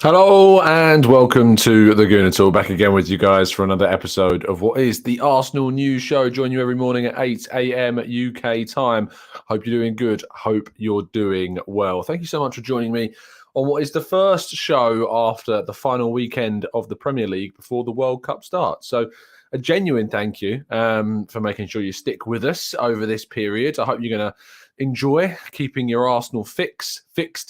Hello and welcome to the Gooner Talk. Back again with you guys for another episode of what is the Arsenal News Show. Join you every morning at 8 a.m. UK time. Hope you're doing good. Hope you're doing well. Thank you so much for joining me on what is the first show after the final weekend of the Premier League before the World Cup starts. So a genuine thank you for making sure you stick with us over this period. I hope you're going to enjoy keeping your Arsenal fixed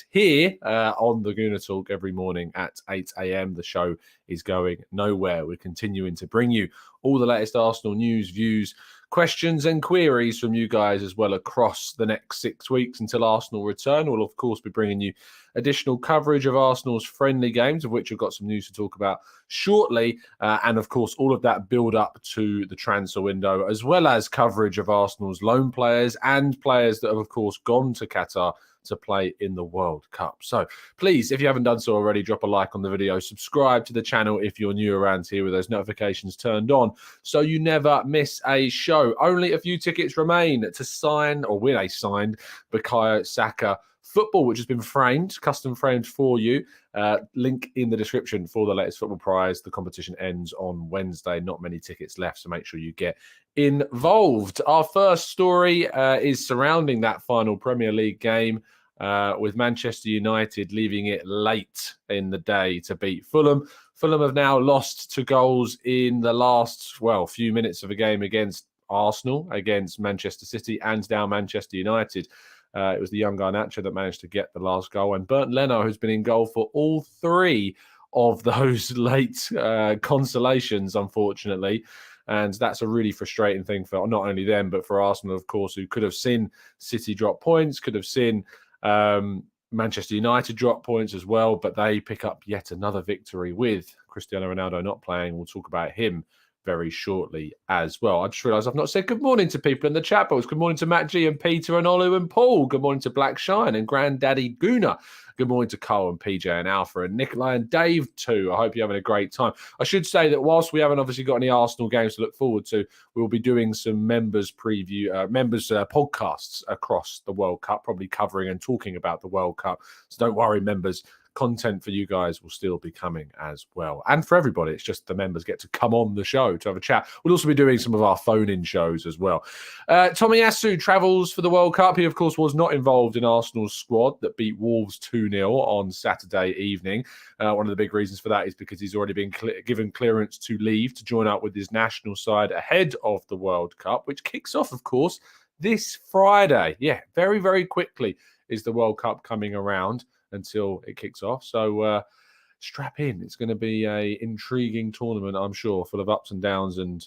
here on the Gooner Talk every morning at 8 a.m. The show is going nowhere. We're continuing to bring you all the latest Arsenal news, views, questions and queries from you guys as well across the next 6 weeks until Arsenal return. We'll, of course, be bringing you additional coverage of Arsenal's friendly games, of which we've got some news to talk about shortly. And, of course, all of that build up to the transfer window, as well as coverage of Arsenal's loan players and players that have, of course, gone to Qatar to play in the World Cup. So please, if you haven't done so already, drop a like on the video, subscribe to the channel if you're new around here with those notifications turned on so you never miss a show. Only a few tickets remain to sign or win a signed Bukayo Saka football, which has been framed, custom framed for you. Link in the description for the latest football prize. The competition ends on Wednesday. Not many tickets left, so make sure you get involved. Our first story is surrounding that final Premier League game with Manchester United leaving it late in the day to beat Fulham. Fulham have now lost 2 goals in the last, few minutes of a game against Arsenal, against Manchester City, and now Manchester United. It was the young Garnacho that managed to get the last goal, and Bernd Leno, who's been in goal for all 3 of those late consolations, unfortunately. And that's a really frustrating thing for not only them, but for Arsenal, of course, who could have seen City drop points, could have seen Manchester United drop points as well, but they pick up yet another victory with Cristiano Ronaldo not playing. We'll talk about him very shortly as well. I just realised I've not said good morning to people in the chat box. Good morning to Matt G and Peter and Olu and Paul. Good morning to Black Shine and Granddaddy Gooner. Good morning to Cole and PJ and Alpha and Nikolai and Dave too. I hope you're having a great time. I should say that whilst we haven't obviously got any Arsenal games to look forward to, we'll be doing some members preview, podcasts across the World Cup, probably covering and talking about the World Cup. So don't worry, members. Content for you guys will still be coming as well. And for everybody, it's just the members get to come on the show to have a chat. We'll also be doing some of our phone-in shows as well. Tomiyasu travels for the World Cup. He, of course, was not involved in Arsenal's squad that beat Wolves 2-0 on Saturday evening. One of the big reasons for that is because he's already been given clearance to leave to join up with his national side ahead of the World Cup, which kicks off, of course, this Friday. Yeah, very, very quickly is the World Cup coming around until it kicks off. So strap in. It's going to be an intriguing tournament, I'm sure, full of ups and downs and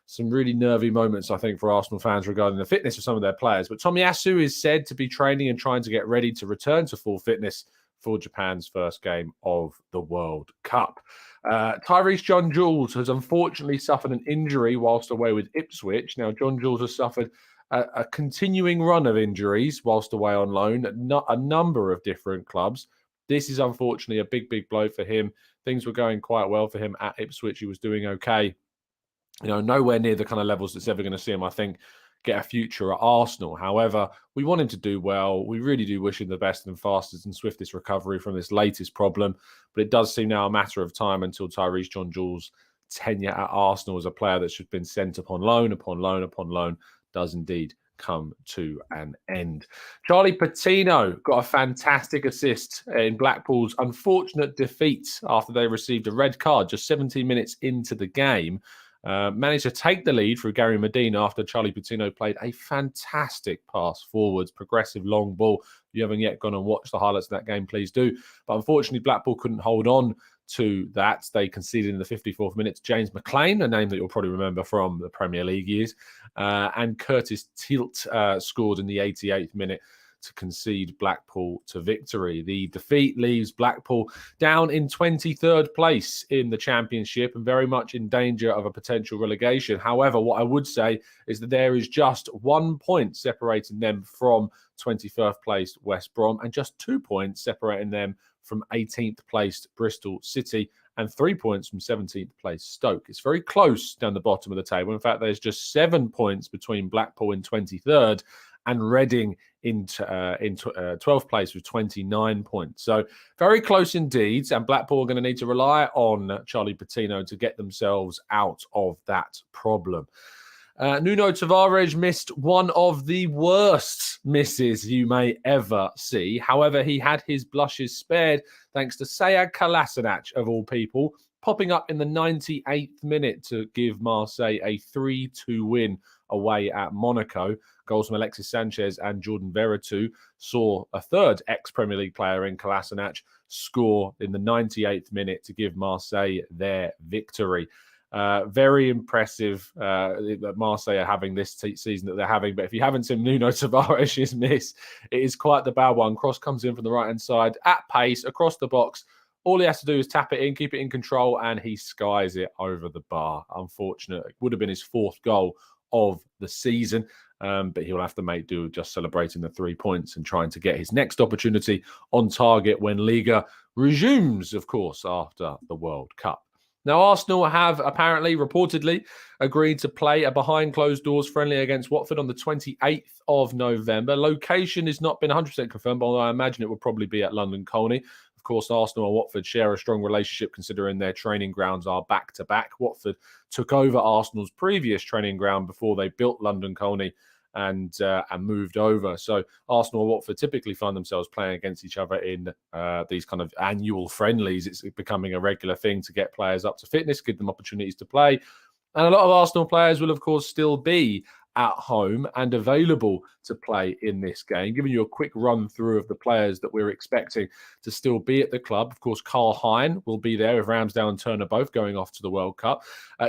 some really nervy moments, I think, for Arsenal fans regarding the fitness of some of their players. But Tomiyasu is said to be training and trying to get ready to return to full fitness for Japan's first game of the World Cup. Tyreece John-Jules has unfortunately suffered an injury whilst away with Ipswich. Now, John-Jules has suffered a continuing run of injuries whilst away on loan at a number of different clubs. This is unfortunately a big, big blow for him. Things were going quite well for him at Ipswich. He was doing okay. Nowhere near the kind of levels that's ever going to see him, I think, get a future at Arsenal. However, we want him to do well. We really do wish him the best and fastest and swiftest recovery from this latest problem. But it does seem now a matter of time until Tyreece John-Jules' tenure at Arsenal as a player that's just been sent upon loan, does indeed come to an end. Charlie Patino got a fantastic assist in Blackpool's unfortunate defeat after they received a red card just 17 minutes into the game. Managed to take the lead through Gary Medina after Charlie Patino played a fantastic pass forwards, progressive long ball. If you haven't yet gone and watched the highlights of that game, please do. But unfortunately, Blackpool couldn't hold on to that. They conceded in the 54th minute to James McLean, a name that you'll probably remember from the Premier League years. And Curtis Tilt scored in the 88th minute to concede Blackpool to victory. The defeat leaves Blackpool down in 23rd place in the Championship and very much in danger of a potential relegation. However, what I would say is that there is just 1 point separating them from 21st placed West Brom and just 2 points separating them from 18th placed Bristol City and 3 points from 17th placed Stoke. It's very close down the bottom of the table. In fact, there's just 7 points between Blackpool in 23rd and Reading in 12th place with 29 points. So very close indeed. And Blackpool are going to need to rely on Charlie Patino to get themselves out of that problem. Nuno Tavares missed one of the worst misses you may ever see. However, he had his blushes spared thanks to Sead Kolasinac, of all people, popping up in the 98th minute to give Marseille a 3-2 win away at Monaco. Goals from Alexis Sanchez and Jordan Veretout saw a third ex-Premier League player in Kolasinac score in the 98th minute to give Marseille their victory. Very impressive that Marseille are having this season that they're having. But if you haven't seen Nuno Tavares' miss, it is quite the bad one. Cross comes in from the right-hand side at pace across the box. All he has to do is tap it in, keep it in control, and he skies it over the bar. Unfortunate. It would have been his fourth goal of the season, but he'll have to make do just celebrating the 3 points and trying to get his next opportunity on target when Liga resumes, of course, after the World Cup. Now, Arsenal have apparently, reportedly, agreed to play a behind-closed-doors friendly against Watford on the 28th of November. Location has not been 100% confirmed, although I imagine it will probably be at London Colney. Of course, Arsenal and Watford share a strong relationship considering their training grounds are back-to-back. Watford took over Arsenal's previous training ground before they built London Colney and moved over. So Arsenal and Watford typically find themselves playing against each other in these kind of annual friendlies. It's becoming a regular thing to get players up to fitness, give them opportunities to play. And a lot of Arsenal players will, of course, still be at home and available to play in this game. Giving you a quick run through of the players that we're expecting to still be at the club. Of course, Carl Hein will be there with Ramsdale and Turner both going off to the World Cup.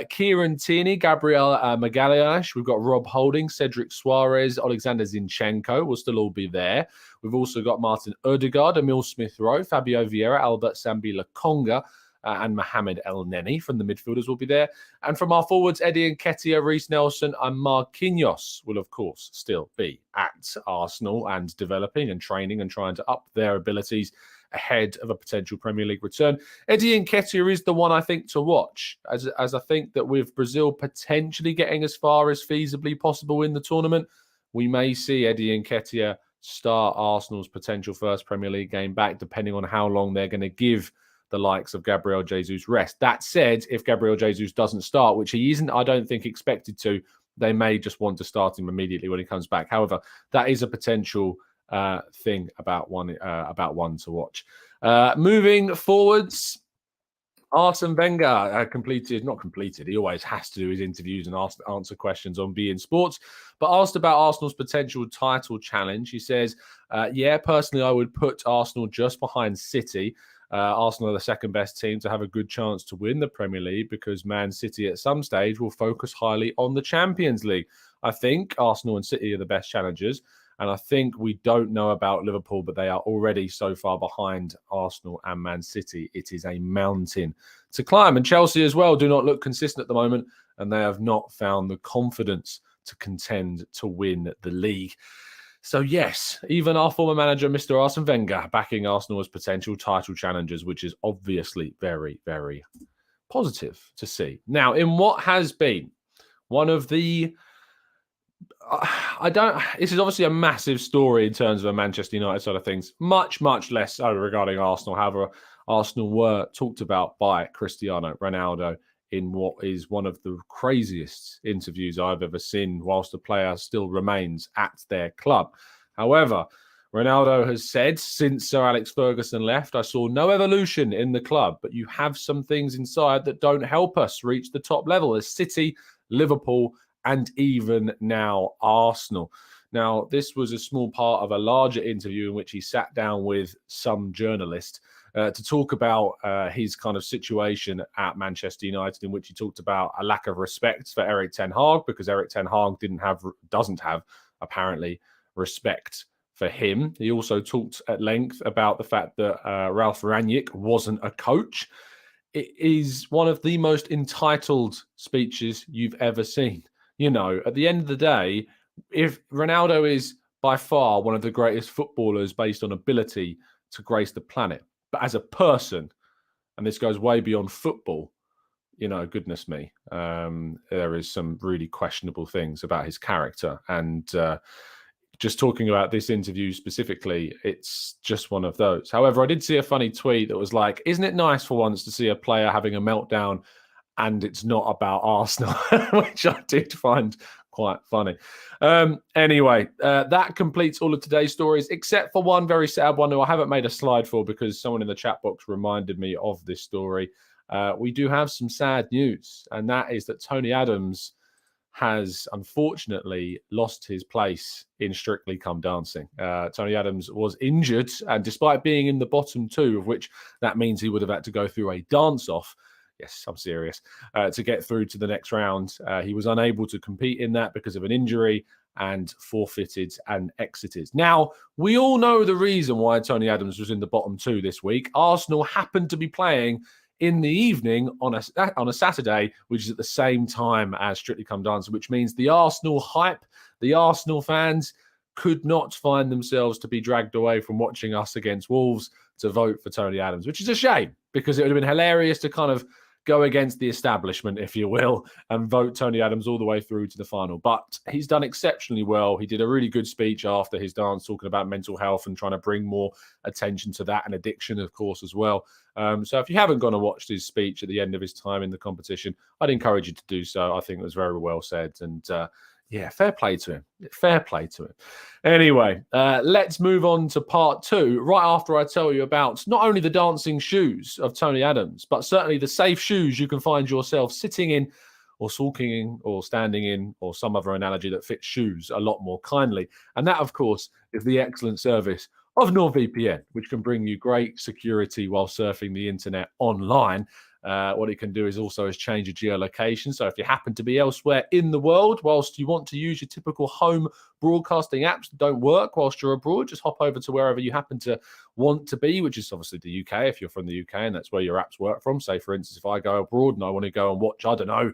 Kieran Tierney, Gabriel Magalhaes. We've got Rob Holding, Cedric Suarez, Alexander Zinchenko will still all be there. We've also got Martin Odegaard, Emil Smith-Rowe, Fabio Vieira, Albert Sambi Lokonga, and Mohamed El Neni from the midfielders will be there. And from our forwards, Eddie Nketiah, Reece Nelson and Marquinhos will, of course, still be at Arsenal and developing and training and trying to up their abilities ahead of a potential Premier League return. Eddie Nketiah is the one I think to watch, as I think that with Brazil potentially getting as far as feasibly possible in the tournament, we may see Eddie Nketiah start Arsenal's potential first Premier League game back, depending on how long they're going to give the likes of Gabriel Jesus rest. That said, if Gabriel Jesus doesn't start, which he isn't, I don't think, expected to, they may just want to start him immediately when he comes back. However, that is a potential thing about one to watch. Moving forwards, Arsene Wenger he always has to do his interviews and answer questions on beIN Sports, but asked about Arsenal's potential title challenge. He says, personally, I would put Arsenal just behind City. Arsenal are the second best team to have a good chance to win the Premier League because Man City at some stage will focus highly on the Champions League. I think Arsenal and City are the best challengers, and I think we don't know about Liverpool, but they are already so far behind Arsenal and Man City. It is a mountain to climb. And Chelsea as well do not look consistent at the moment, and they have not found the confidence to contend to win the league. So yes, even our former manager, Mr. Arsene Wenger, backing Arsenal as potential title challengers, which is obviously very, very positive to see. Now, in what has been one of the... this is obviously a massive story in terms of a Manchester United side of things, much, much less so regarding Arsenal. However, Arsenal were talked about by Cristiano Ronaldo in what is one of the craziest interviews I've ever seen whilst the player still remains at their club. However, Ronaldo has said, since Sir Alex Ferguson left, I saw no evolution in the club, but you have some things inside that don't help us reach the top level as City, Liverpool, and even now Arsenal. Now, this was a small part of a larger interview in which he sat down with some journalist to talk about his kind of situation at Manchester United, in which he talked about a lack of respect for Erik ten Hag because Erik ten Hag doesn't have apparently respect for him. He also talked at length about the fact that Ralf Rangnick wasn't a coach. It is one of the most entitled speeches you've ever seen. You know, at the end of the day, if Ronaldo is by far one of the greatest footballers based on ability to grace the planet, but as a person, and this goes way beyond football, you know, goodness me, there is some really questionable things about his character. And just talking about this interview specifically, it's just one of those. However, I did see a funny tweet that was like, isn't it nice for once to see a player having a meltdown and it's not about Arsenal, which I did find quite funny. Anyway, that completes all of today's stories, except for one very sad one who I haven't made a slide for because someone in the chat box reminded me of this story. We do have some sad news, and that is that Tony Adams has unfortunately lost his place in Strictly Come Dancing. Tony Adams was injured, and despite being in the bottom two, of which that means he would have had to go through a dance-off, yes, I'm serious, to get through to the next round, he was unable to compete in that because of an injury and forfeited and exited. Now, we all know the reason why Tony Adams was in the bottom two this week. Arsenal happened to be playing in the evening on a Saturday, which is at the same time as Strictly Come Dancing, which means the Arsenal hype, the Arsenal fans could not find themselves to be dragged away from watching us against Wolves to vote for Tony Adams, which is a shame because it would have been hilarious to kind of go against the establishment, if you will, and vote Tony Adams all the way through to the final. But he's done exceptionally well. He did a really good speech after his dance talking about mental health and trying to bring more attention to that and addiction, of course, as well. So if you haven't gone and watched his speech at the end of his time in the competition, I'd encourage you to do so. I think it was very well said. And yeah, fair play to him. Fair play to him. Anyway, let's move on to part two, right after I tell you about not only the dancing shoes of Tony Adams, but certainly the safe shoes you can find yourself sitting in or sulking in or standing in or some other analogy that fits shoes a lot more kindly. And that, of course, is the excellent service of NordVPN, which can bring you great security while surfing the internet online. What it can do is also change your geolocation. So if you happen to be elsewhere in the world, whilst you want to use your typical home broadcasting apps that don't work whilst you're abroad, just hop over to wherever you happen to want to be, which is obviously the UK if you're from the UK and that's where your apps work from. Say, for instance, if I go abroad and I want to go and watch, I don't know,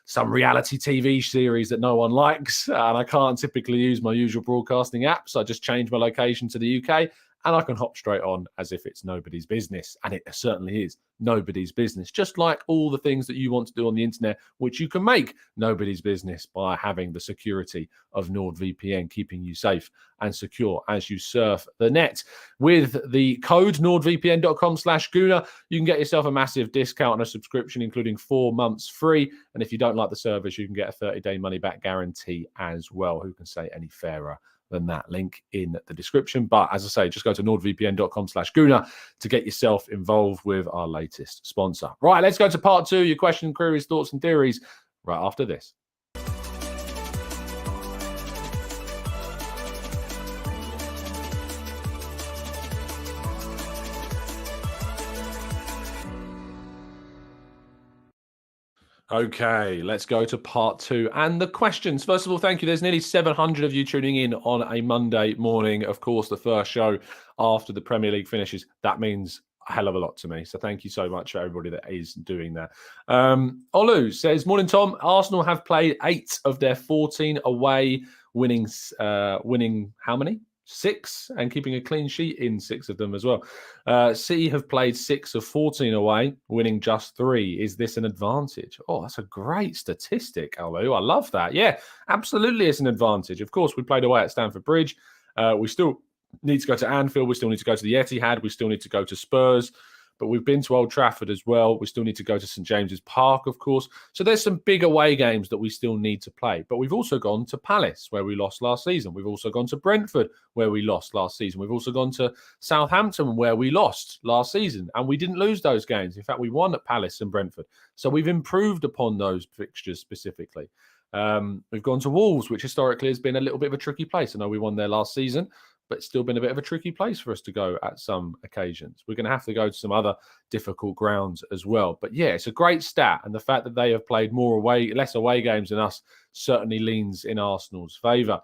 some reality TV series that no one likes, and I can't typically use my usual broadcasting apps, I just change my location to the UK and I can hop straight on as if it's nobody's business. And it certainly is nobody's business, just like all the things that you want to do on the internet, which you can make nobody's business by having the security of NordVPN, keeping you safe and secure as you surf the net. With the code nordvpn.com/Gooner, you can get yourself a massive discount on a subscription, including 4 months free. And if you don't like the service, you can get a 30-day money-back guarantee as well. Who can say any fairer than that? Link in the description. But as I say, just go to nordvpn.com/Gooner to get yourself involved with our latest sponsor. Right, let's go to part two, your questions, queries, thoughts, and theories, right after this. Okay, let's go to part two and the questions. First of all, thank you. There's nearly 700 of you tuning in on a Monday morning. Of course, the first show after the Premier League finishes. That means a hell of a lot to me. So thank you so much for everybody that is doing that. Olu says, morning, Tom. Arsenal have played 8 of their 14 away, winning how many? 6, and keeping a clean sheet in 6 of them as well. City have played 6 of 14 away, winning just 3. Is this an advantage? Oh, that's a great statistic, Alu. I love that. Yeah, absolutely, it's an advantage. Of course, we played away at Stamford Bridge. We still need to go to Anfield. We still need to go to the Etihad. We still need to go to Spurs. But we've been to Old Trafford as well. We still need to go to St James's Park, of course. So there's some big away games that we still need to play. But we've also gone to Palace, where we lost last season. We've also gone to Brentford, where we lost last season. We've also gone to Southampton, where we lost last season. And we didn't lose those games. In fact, we won at Palace and Brentford. So we've improved upon those fixtures specifically. We've gone to Wolves, which historically has been a little bit of a tricky place. I know we won there last season, but it's still been a bit of a tricky place for us to go at some occasions. We're going to have to go to some other difficult grounds as well. But yeah, it's a great stat. And the fact that they have played less away games than us certainly leans in Arsenal's favour.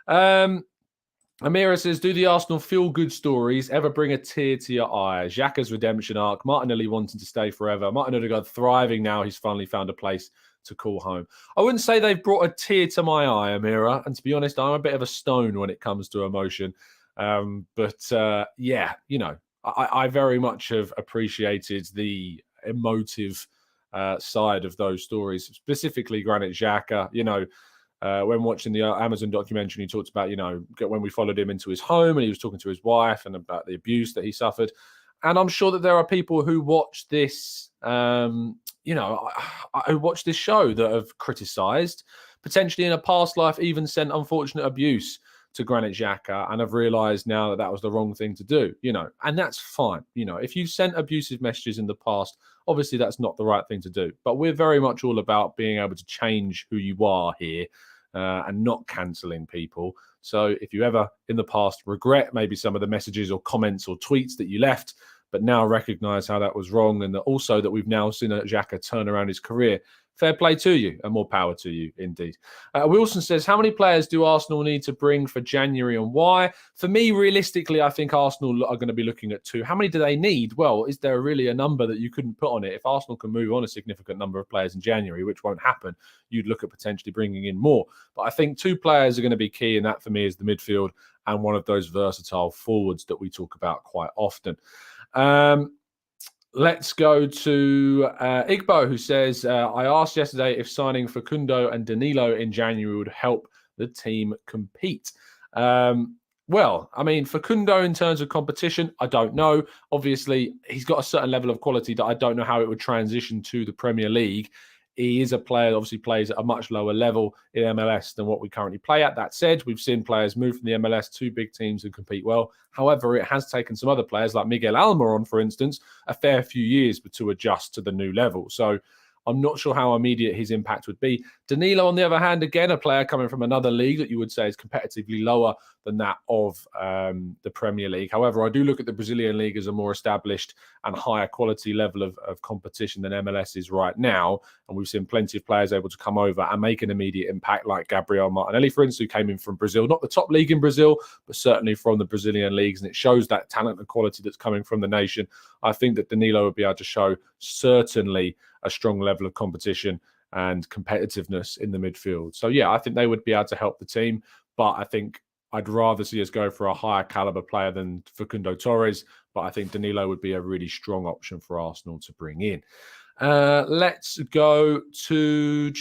Amira says, do the Arsenal feel-good stories ever bring a tear to your eye? Xhaka's redemption arc, Martinelli wanting to stay forever, Martin Odegaard thriving now he's finally found a place to call home. I wouldn't say they've brought a tear to my eye, Amira. And to be honest, I'm a bit of a stone when it comes to emotion. Yeah, you know, I very much have appreciated the emotive side of those stories, specifically Granit Xhaka. You know, When watching the Amazon documentary, he talked about, when we followed him into his home and he was talking to his wife and about the abuse that he suffered. And I'm sure that there are people who watch this, who watch this show that have criticised, potentially in a past life, even sent unfortunate abuse to Granit Xhaka and have realised now that that was the wrong thing to do, and that's fine. If you sent abusive messages in the past, obviously that's not the right thing to do. But we're very much all about being able to change who you are here and not cancelling people. So if you ever in the past regret maybe some of the messages or comments or tweets that you left, but now recognise how that was wrong, and that also that we've now seen Xhaka turn around his career, fair play to you and more power to you indeed. Wilson says, how many players do Arsenal need to bring for January and why? For me, realistically, I think Arsenal are going to be looking at 2. How many do they need? Well, is there really a number that you couldn't put on it? If Arsenal can move on a significant number of players in January, which won't happen, you'd look at potentially bringing in more. But I think 2 players are going to be key, and that for me is the midfield and one of those versatile forwards that we talk about quite often. Let's go to Igbo, who says, I asked yesterday if signing Facundo and Danilo in January would help the team compete. Well, I mean, Facundo in terms of competition, I don't know. Obviously, he's got a certain level of quality that I don't know how it would transition to the Premier League. He is a player that obviously plays at a much lower level in MLS than what we currently play at. That said, we've seen players move from the MLS to big teams and compete well. However, it has taken some other players like Miguel Almiron, for instance, a fair few years to adjust to the new level. So I'm not sure how immediate his impact would be. Danilo, on the other hand, again, a player coming from another league that you would say is competitively lower than that of the Premier League. However, I do look at the Brazilian league as a more established and higher quality level of competition than MLS is right now. And we've seen plenty of players able to come over and make an immediate impact, like Gabriel Martinelli, for instance, who came in from Brazil, not the top league in Brazil, but certainly from the Brazilian leagues. And it shows that talent and quality that's coming from the nation. I think that Danilo would be able to show certainly a strong level of competition and competitiveness in the midfield. So, yeah, I think they would be able to help the team. But I think I'd rather see us go for a higher caliber player than Facundo Torres. But I think Danilo would be a really strong option for Arsenal to bring in. Let's go to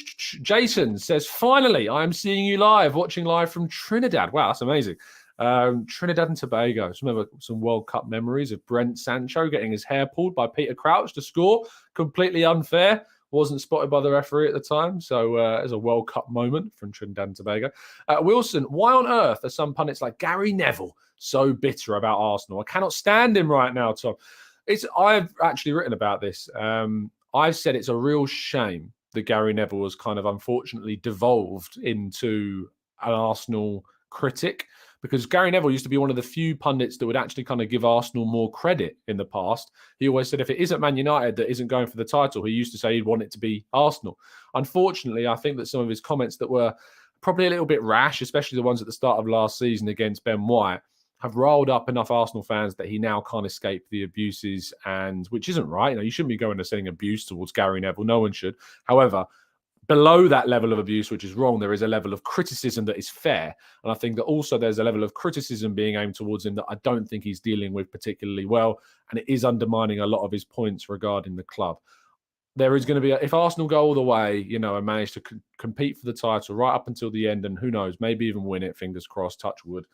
Jason. Says, finally, I'm seeing you live, watching live from Trinidad. Wow, that's amazing. Trinidad and Tobago. Just remember some World Cup memories of Brent Sancho getting his hair pulled by Peter Crouch to score. Completely unfair. Wasn't spotted by the referee at the time. So it's a World Cup moment from Trinidad and Tobago. Wilson, why on earth are some pundits like Gary Neville so bitter about Arsenal? I cannot stand him right now, Tom. I've actually written about this. I've said it's a real shame that Gary Neville was kind of unfortunately devolved into an Arsenal critic, because Gary Neville used to be one of the few pundits that would actually kind of give Arsenal more credit in the past. He always said if it isn't Man United that isn't going for the title, he used to say he'd want it to be Arsenal. Unfortunately, I think that some of his comments that were probably a little bit rash, especially the ones at the start of last season against Ben White, have riled up enough Arsenal fans that he now can't escape the abuses, and which isn't right. You shouldn't be going to sending abuse towards Gary Neville. No one should. However, below that level of abuse, which is wrong, there is a level of criticism that is fair. And I think that also there's a level of criticism being aimed towards him that I don't think he's dealing with particularly well. And it is undermining a lot of his points regarding the club. There is going to be, if Arsenal go all the way, and manage to compete for the title right up until the end, and who knows, maybe even win it, fingers crossed, touch wood.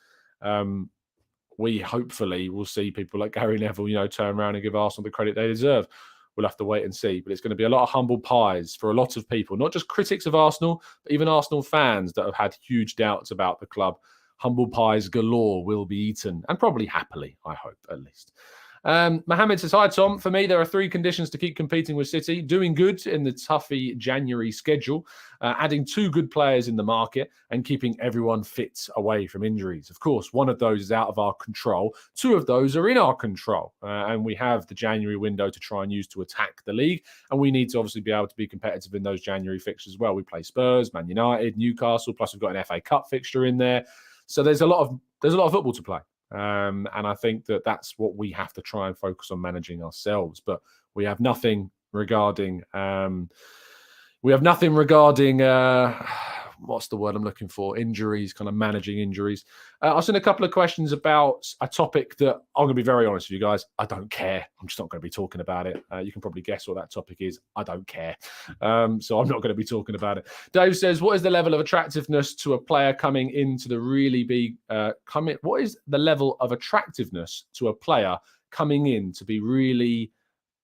We hopefully will see people like Gary Neville, turn around and give Arsenal the credit they deserve. We'll have to wait and see. But it's going to be a lot of humble pies for a lot of people, not just critics of Arsenal, but even Arsenal fans that have had huge doubts about the club. Humble pies galore will be eaten, and probably happily, I hope, at least. Mohammed says, hi, Tom. For me, there are 3 conditions to keep competing with City. Doing good in the toughy January schedule, adding 2 good players in the market, and keeping everyone fit away from injuries. Of course, one of those is out of our control. 2 of those are in our control. And we have the January window to try and use to attack the league. And we need to obviously be able to be competitive in those January fixtures as well. We play Spurs, Man United, Newcastle, plus we've got an FA Cup fixture in there. So there's a lot of football to play. And I think that that's what we have to try and focus on managing ourselves. But we have nothing regarding what's the word I'm looking for? Injuries, kind of managing injuries. I've seen a couple of questions about a topic that I'm going to be very honest with you guys. I don't care. I'm just not going to be talking about it. You can probably guess what that topic is. I don't care. So I'm not going to be talking about it. Dave says, what is the level of attractiveness to a player coming into the really big what is the level of attractiveness to a player coming in to be really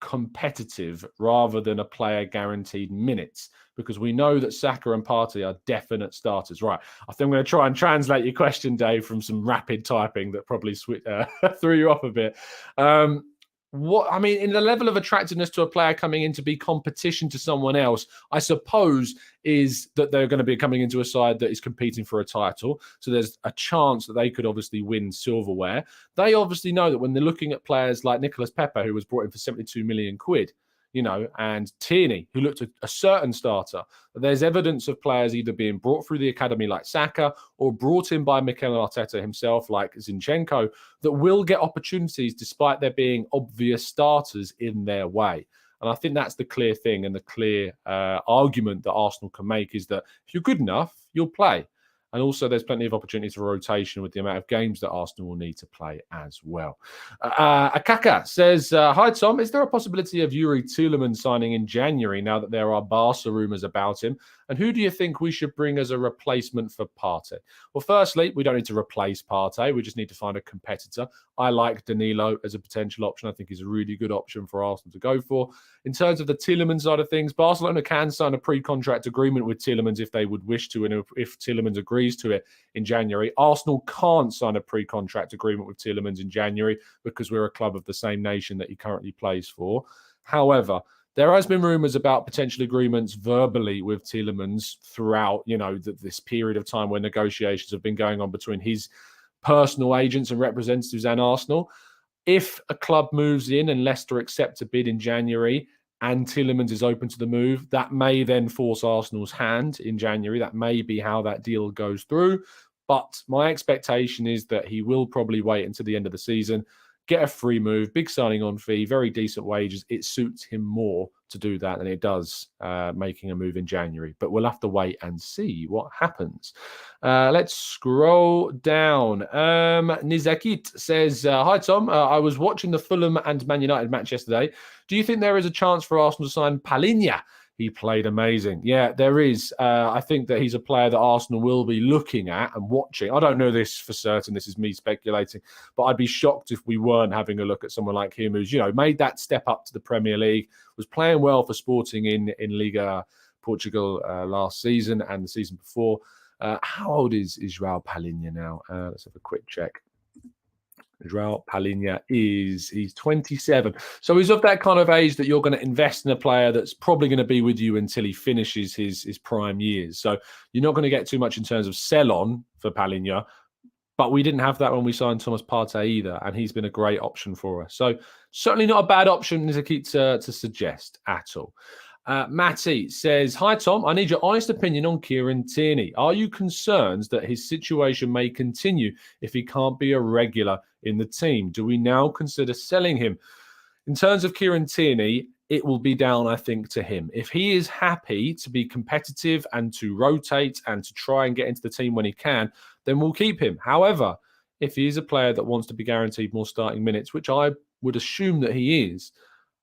competitive rather than a player guaranteed minutes? Because we know that Saka and Partey are definite starters. Right. I think I'm going to try and translate your question, Dave, from some rapid typing that probably threw you off a bit. In the level of attractiveness to a player coming in to be competition to someone else, I suppose, is that they're going to be coming into a side that is competing for a title. So there's a chance that they could obviously win silverware. They obviously know that when they're looking at players like Nicolas Pepe, who was brought in for 72 million quid, and Tierney, who looked at a certain starter. There's evidence of players either being brought through the academy like Saka or brought in by Mikel Arteta himself like Zinchenko that will get opportunities despite there being obvious starters in their way. And I think that's the clear thing and the clear argument that Arsenal can make is that if you're good enough, you'll play. And also there's plenty of opportunities for rotation with the amount of games that Arsenal will need to play as well. Akaka says, hi, Tom. Is there a possibility of Yuri Tielemans signing in January now that there are Barca rumours about him? And who do you think we should bring as a replacement for Partey? Well, firstly, we don't need to replace Partey. We just need to find a competitor. I like Danilo as a potential option. I think he's a really good option for Arsenal to go for. In terms of the Tielemans side of things, Barcelona can sign a pre-contract agreement with Tielemans if they would wish to, and if Tielemans agrees to it in January. Arsenal can't sign a pre-contract agreement with Tielemans in January because we're a club of the same nation that he currently plays for. However, there has been rumours about potential agreements verbally with Tielemans throughout, this period of time where negotiations have been going on between his personal agents and representatives and Arsenal. If a club moves in and Leicester accept a bid in January and Tielemans is open to the move, that may then force Arsenal's hand in January. That may be how that deal goes through. But my expectation is that he will probably wait until the end of the season, get a free move, big signing on fee, very decent wages. It suits him more to do that than it does making a move in January. But we'll have to wait and see what happens. Let's scroll down. Nizakit says, hi, Tom. I was watching the Fulham and Man United match yesterday. Do you think there is a chance for Arsenal to sign Palhinha? He played amazing. Yeah, there is. I think that he's a player that Arsenal will be looking at and watching. I don't know this for certain. This is me speculating. But I'd be shocked if we weren't having a look at someone like him who's, made that step up to the Premier League, was playing well for Sporting in Liga Portugal last season and the season before. How old is João Palhinha now? Let's have a quick check. João Palhinha he's 27. So he's of that kind of age that you're going to invest in a player that's probably going to be with you until he finishes his prime years. So you're not going to get too much in terms of sell-on for Palhinha. But we didn't have that when we signed Thomas Partey either, and he's been a great option for us. So certainly not a bad option to suggest at all. Matty says, hi, Tom. I need your honest opinion on Kieran Tierney. Are you concerned that his situation may continue if he can't be a regular in the team? Do we now consider selling him? In terms of Kieran Tierney, it will be down, I think, to him. If he is happy to be competitive and to rotate and to try and get into the team when he can, then we'll keep him. However, if he is a player that wants to be guaranteed more starting minutes, which I would assume that he is,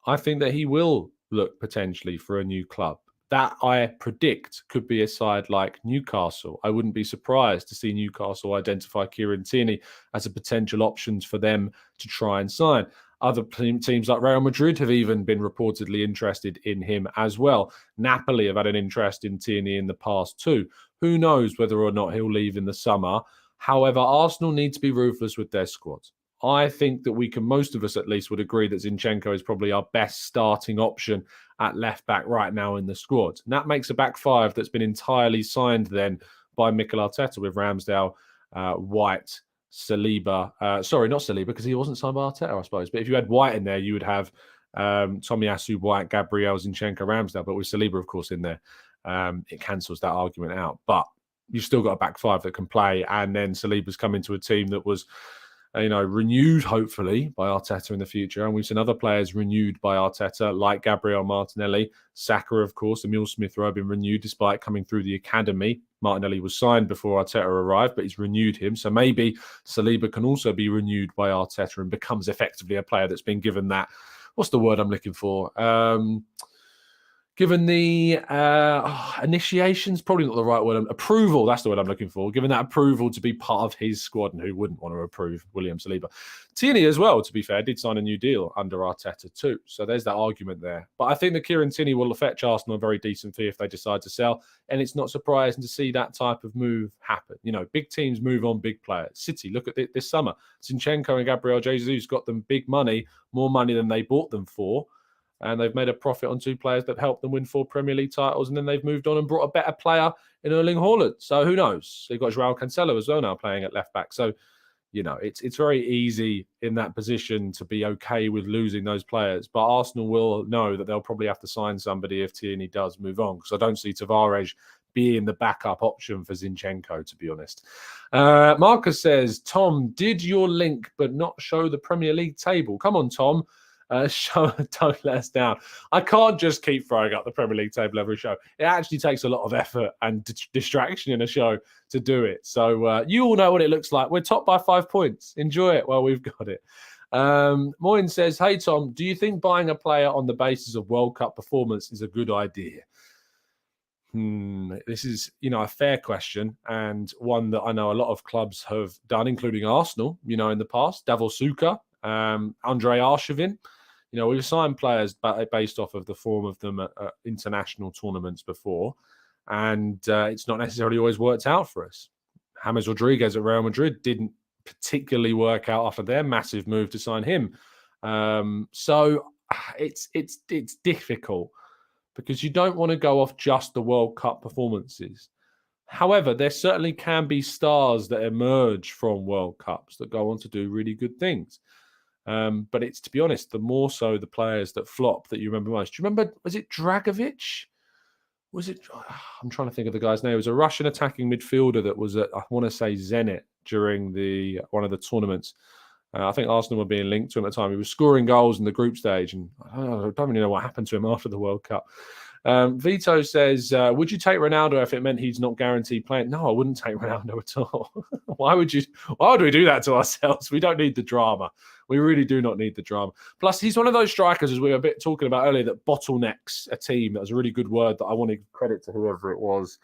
I think that he will look potentially for a new club. That I predict could be a side like Newcastle. I wouldn't be surprised to see Newcastle identify Kieran Tierney as a potential option for them to try and sign. Other teams like Real Madrid have even been reportedly interested in him as well. Napoli have had an interest in Tierney in the past too. Who knows whether or not he'll leave in the summer. However, Arsenal need to be ruthless with their squad. I think that most of us at least would agree that Zinchenko is probably our best starting option at left back right now in the squad. And that makes a back five that's been entirely signed then by Mikel Arteta with Ramsdale, White, Saliba. Sorry, not Saliba, because he wasn't signed by Arteta, I suppose. But if you had White in there, you would have Tomiyasu, White, Gabriel, Zinchenko, Ramsdale. But with Saliba, of course, in there, it cancels that argument out. But you've still got a back five that can play. And then Saliba's come into a team that was renewed hopefully by Arteta in the future. And we've seen other players renewed by Arteta, like Gabriel Martinelli. Saka, of course, Emile Smith-Rowe have been renewed despite coming through the academy. Martinelli was signed before Arteta arrived, but he's renewed him. So maybe Saliba can also be renewed by Arteta and becomes effectively a player that's been given that, what's the word I'm looking for? Given the initiation's probably not the right word. Approval, that's the word I'm looking for. Given that approval to be part of his squad, and who wouldn't want to approve William Saliba? Tierney as well, to be fair, did sign a new deal under Arteta too. So there's that argument there. But I think that Kieran Tierney will fetch Arsenal a very decent fee if they decide to sell. And it's not surprising to see that type of move happen. Big teams move on big players. City, look at it this summer. Zinchenko and Gabriel Jesus got them big money, more money than they bought them for. And they've made a profit on two players that helped them win 4 Premier League titles. And then they've moved on and brought a better player in Erling Haaland. So who knows? They've got Joao Cancelo as well now playing at left back. So, it's very easy in that position to be okay with losing those players. But Arsenal will know that they'll probably have to sign somebody if Tierney does move on. Because I don't see Tavares being the backup option for Zinchenko, to be honest. Marcus says, Tom, did your link but not show the Premier League table? Come on, Tom. Don't let us down. I can't just keep throwing up the Premier League table every show. It actually takes a lot of effort and distraction in a show to do it. So you all know what it looks like. We're top by 5 points. Enjoy it while we've got it. Moyne says, hey, Tom, do you think buying a player on the basis of World Cup performance is a good idea? This is, a fair question, and one that I know a lot of clubs have done, including Arsenal, in the past. Davor Suker, Andrei Arshavin. We've signed players based off of the form of them at international tournaments before, and it's not necessarily always worked out for us. James Rodriguez at Real Madrid didn't particularly work out after their massive move to sign him. So it's difficult because you don't want to go off just the World Cup performances. However, there certainly can be stars that emerge from World Cups that go on to do really good things. But it's, to be honest, the more so the players that flop that you remember most. Do you remember, was it Dragovic? I'm trying to think of the guy's name. It was a Russian attacking midfielder that was at, I want to say, Zenit during one of the tournaments. I think Arsenal were being linked to him at the time. He was scoring goals in the group stage, and I don't really know what happened to him after the World Cup. Vito says, would you take Ronaldo if it meant he's not guaranteed playing? No, I wouldn't take Ronaldo at all. Why would we do that to ourselves? We don't need the drama. We really do not need the drama. Plus, he's one of those strikers, as we were a bit talking about earlier, that bottlenecks a team. That was a really good word that I want to credit to whoever it was.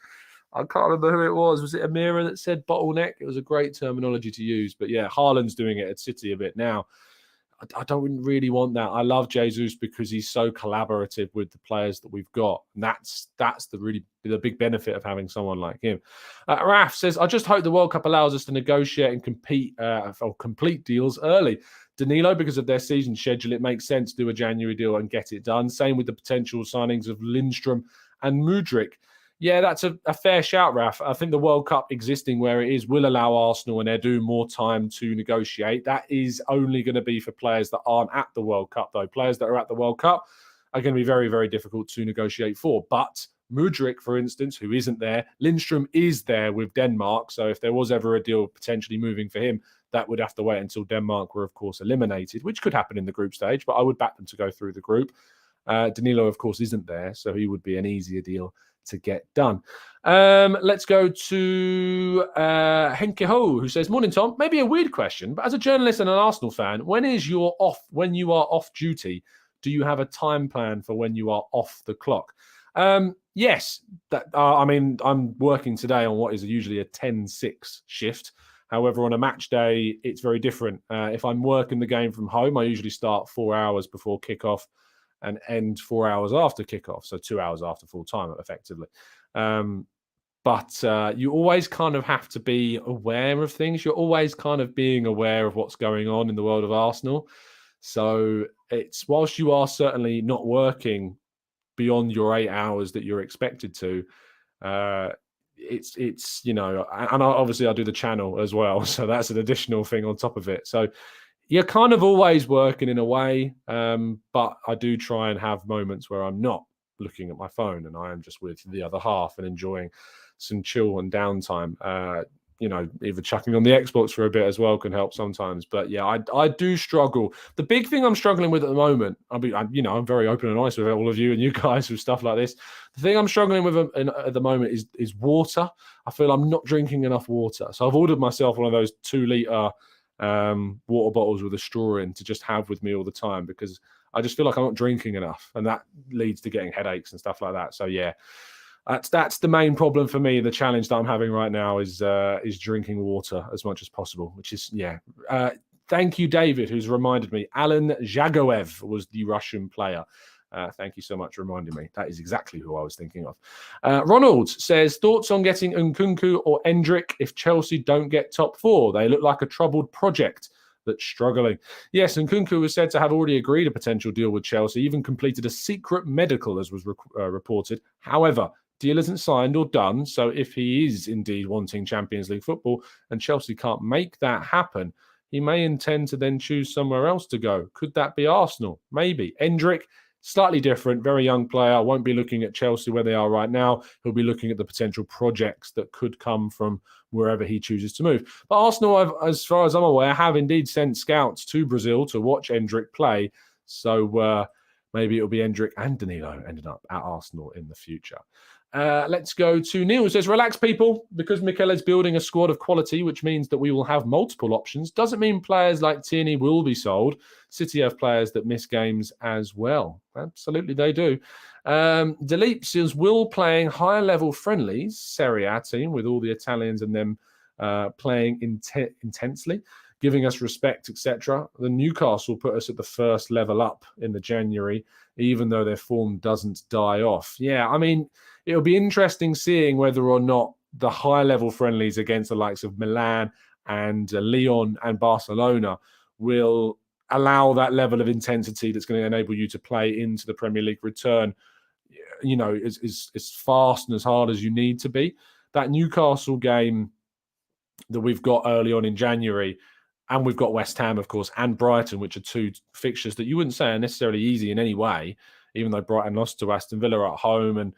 I can't remember who it was. Was it Amira that said bottleneck? It was a great terminology to use. But yeah, Haaland's doing it at City a bit now. I don't really want that. I love Jesus because he's so collaborative with the players that we've got. And that's the big benefit of having someone like him. Raf says, I just hope the World Cup allows us to negotiate and compete or complete deals early. Danilo, because of their season schedule, it makes sense to do a January deal and get it done. Same with the potential signings of Lindstrom and Mudryk. Yeah, that's a fair shout, Raf. I think the World Cup existing where it is will allow Arsenal and Edu more time to negotiate. That is only going to be for players that aren't at the World Cup, though. Players that are at the World Cup are going to be very, very difficult to negotiate for. But Mudryk, for instance, who isn't there, Lindstrom is there with Denmark. So if there was ever a deal potentially moving for him, that would have to wait until Denmark were, of course, eliminated, which could happen in the group stage. But I would back them to go through the group. Danilo, of course, isn't there, so he would be an easier deal to get done. Let's go to Henke Ho, who says, morning, Tom. Maybe a weird question, but as a journalist and an Arsenal fan, when you are off duty, do you have a time plan for when you are off the clock? Yes. I'm working today on what is usually a 10-6 shift. However, on a match day, it's very different. If I'm working the game from home, I usually start 4 hours before kickoff and end 4 hours after kickoff, so 2 hours after full time, effectively. But you always kind of have to be aware of things. You're always kind of being aware of what's going on in the world of Arsenal. So it's, whilst you are certainly not working beyond your 8 hours that you're expected to, it's and obviously I do the channel as well, so that's an additional thing on top of it. So you're kind of always working in a way, but I do try and have moments where I'm not looking at my phone and I am just with the other half and enjoying some chill and downtime. either chucking on the Xbox for a bit as well can help sometimes. But yeah, I do struggle. The big thing I'm struggling with at the moment, I'm very open and honest with all of you and you guys with stuff like this. The thing I'm struggling with at the moment is water. I feel I'm not drinking enough water. So I've ordered myself one of those 2-litre water bottles with a straw in to just have with me all the time, because I just feel like I'm not drinking enough, and that leads to getting headaches and stuff like that. So yeah, that's the main problem for me. The challenge that I'm having right now is drinking water as much as possible, which is thank you, David, who's reminded me. Alan Zhagoev was the Russian player. Thank you so much for reminding me. That is exactly who I was thinking of. Ronald says, thoughts on getting Nkunku or Endrick if Chelsea don't get top 4? They look like a troubled project that's struggling. Yes, Nkunku was said to have already agreed a potential deal with Chelsea, even completed a secret medical, as was reported. However, deal isn't signed or done, so if he is indeed wanting Champions League football and Chelsea can't make that happen, he may intend to then choose somewhere else to go. Could that be Arsenal? Maybe. Endrick, slightly different, very young player, won't be looking at Chelsea where they are right now. He'll be looking at the potential projects that could come from wherever he chooses to move. But Arsenal, as far as I'm aware, have indeed sent scouts to Brazil to watch Endrick play. So maybe it'll be Endrick and Danilo ending up at Arsenal in the future. Let's go to Neil, who says, relax, people, because Mikel is building a squad of quality, which means that we will have multiple options. Doesn't mean players like Tierney will be sold. City have players that miss games as well. Absolutely, they do. Delete says, will playing higher level friendlies, Serie A team, with all the Italians and them playing intensely, giving us respect, etc. The Newcastle put us at the first level up in the January, even though their form doesn't die off. Yeah, I mean, it'll be interesting seeing whether or not the high-level friendlies against the likes of Milan and Lyon and Barcelona will allow that level of intensity that's going to enable you to play into the Premier League return, as fast and as hard as you need to be. That Newcastle game that we've got early on in January, and we've got West Ham, of course, and Brighton, which are two fixtures that you wouldn't say are necessarily easy in any way, even though Brighton lost to Aston Villa at home, and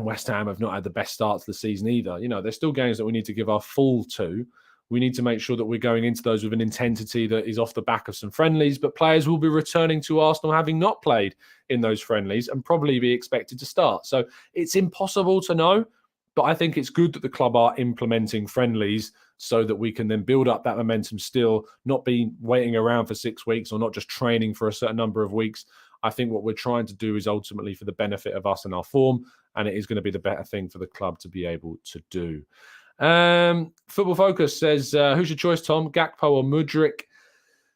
West Ham have not had the best start to the season either. There's still games that we need to give our full to. We need to make sure that we're going into those with an intensity that is off the back of some friendlies, but players will be returning to Arsenal having not played in those friendlies and probably be expected to start. So it's impossible to know, but I think it's good that the club are implementing friendlies so that we can then build up that momentum still, not be waiting around for 6 weeks or not just training for a certain number of weeks. I think what we're trying to do is ultimately for the benefit of us and our form, and it is going to be the better thing for the club to be able to do. Football Focus says, who's your choice, Tom? Gakpo or Mudryk?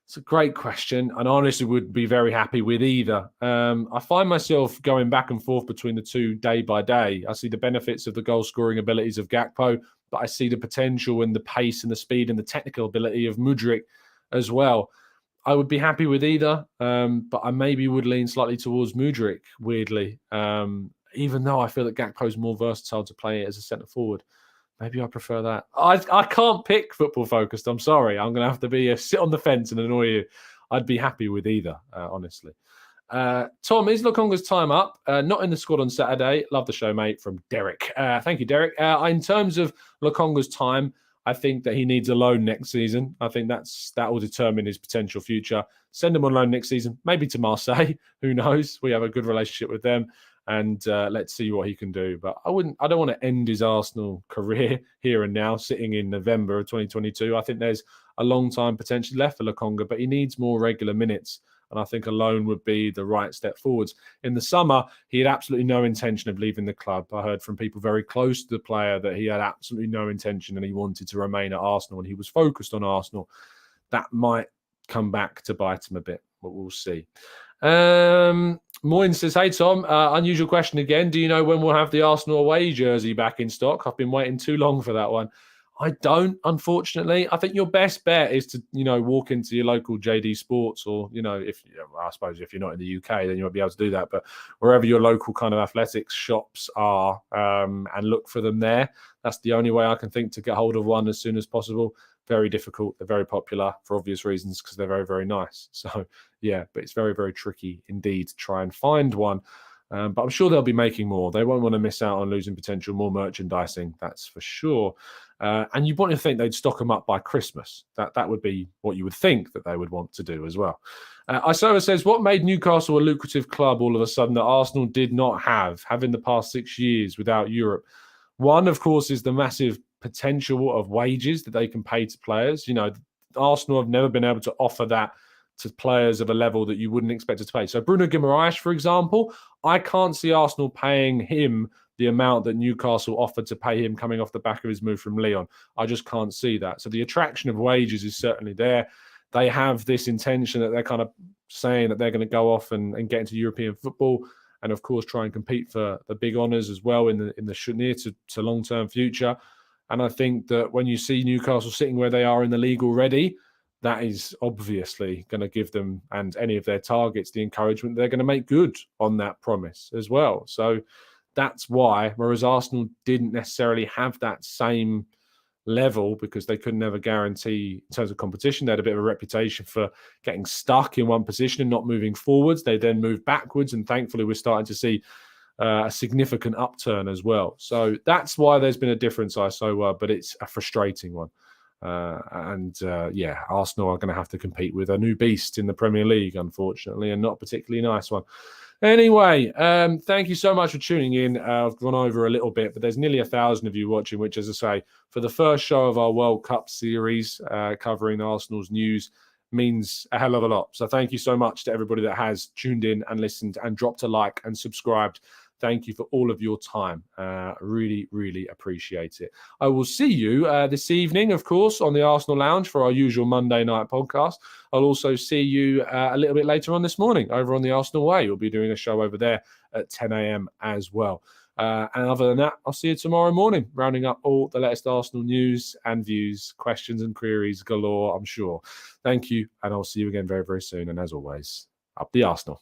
It's a great question, and I honestly would be very happy with either. I find myself going back and forth between the two day by day. I see the benefits of the goal-scoring abilities of Gakpo, but I see the potential and the pace and the speed and the technical ability of Mudryk as well. I would be happy with either, but I maybe would lean slightly towards Mudryk, weirdly, even though I feel that Gakpo is more versatile to play as a centre-forward. Maybe I prefer that. I can't pick Football Focused. I'm sorry. I'm going to have to sit on the fence and annoy you. I'd be happy with either, honestly. Tom, is Lokonga's time up? Not in the squad on Saturday. Love the show, mate, from Derek. Thank you, Derek. In terms of Lokonga's time, I think that he needs a loan next season. I think that will determine his potential future. Send him on loan next season, maybe to Marseille. Who knows? We have a good relationship with them. And let's see what he can do. But I don't want to end his Arsenal career here and now, sitting in November of 2022. I think there's a long time potentially left for Lokonga, but he needs more regular minutes. And I think a loan would be the right step forwards. In the summer, he had absolutely no intention of leaving the club. I heard from people very close to the player that he had absolutely no intention and he wanted to remain at Arsenal and he was focused on Arsenal. That might come back to bite him a bit, but we'll see. Moyne says, hey, Tom, unusual question again. Do you know when we'll have the Arsenal away jersey back in stock? I've been waiting too long for that one. I don't, unfortunately. I think your best bet is to, walk into your local JD Sports or, I suppose if you're not in the UK, then you won't be able to do that. But wherever your local kind of athletics shops are and look for them there. That's the only way I can think to get hold of one as soon as possible. Very difficult. They're very popular for obvious reasons because they're very, very nice. So, yeah, but it's very, very tricky indeed to try and find one. But I'm sure they'll be making more. They won't want to miss out on losing potential more merchandising, that's for sure. And you want to think they'd stock them up by Christmas. That would be what you would think that they would want to do as well. Isoa says, what made Newcastle a lucrative club all of a sudden that Arsenal did not have in the past 6 years without Europe? One, of course, is the massive potential of wages that they can pay to players. Arsenal have never been able to offer that to players of a level that you wouldn't expect it to pay. So Bruno Guimaraes, for example, I can't see Arsenal paying him the amount that Newcastle offered to pay him coming off the back of his move from Lyon. I just can't see that. So the attraction of wages is certainly there. They have this intention that they're kind of saying that they're going to go off and get into European football and, of course, try and compete for the big honours as well in the near to long-term future. And I think that when you see Newcastle sitting where they are in the league already, that is obviously going to give them and any of their targets the encouragement they're going to make good on that promise as well. So that's why, whereas Arsenal didn't necessarily have that same level because they could never guarantee in terms of competition. They had a bit of a reputation for getting stuck in one position and not moving forwards. They then moved backwards, and thankfully we're starting to see a significant upturn as well. So that's why there's been a difference, but it's a frustrating one. Arsenal are going to have to compete with a new beast in the Premier League, unfortunately, and not a particularly nice one. Anyway, thank you so much for tuning in. I've gone over a little bit, but there's nearly 1,000 of you watching, which, as I say, for the first show of our World Cup series covering Arsenal's news means a hell of a lot. So thank you so much to everybody that has tuned in and listened and dropped a like and subscribed. Thank you for all of your time. Really, really appreciate it. I will see you this evening, of course, on the Arsenal Lounge for our usual Monday night podcast. I'll also see you a little bit later on this morning over on the Arsenal Way. We'll be doing a show over there at 10 a.m. as well. And other than that, I'll see you tomorrow morning, rounding up all the latest Arsenal news and views, questions and queries galore, I'm sure. Thank you, and I'll see you again very, very soon. And as always, up the Arsenal.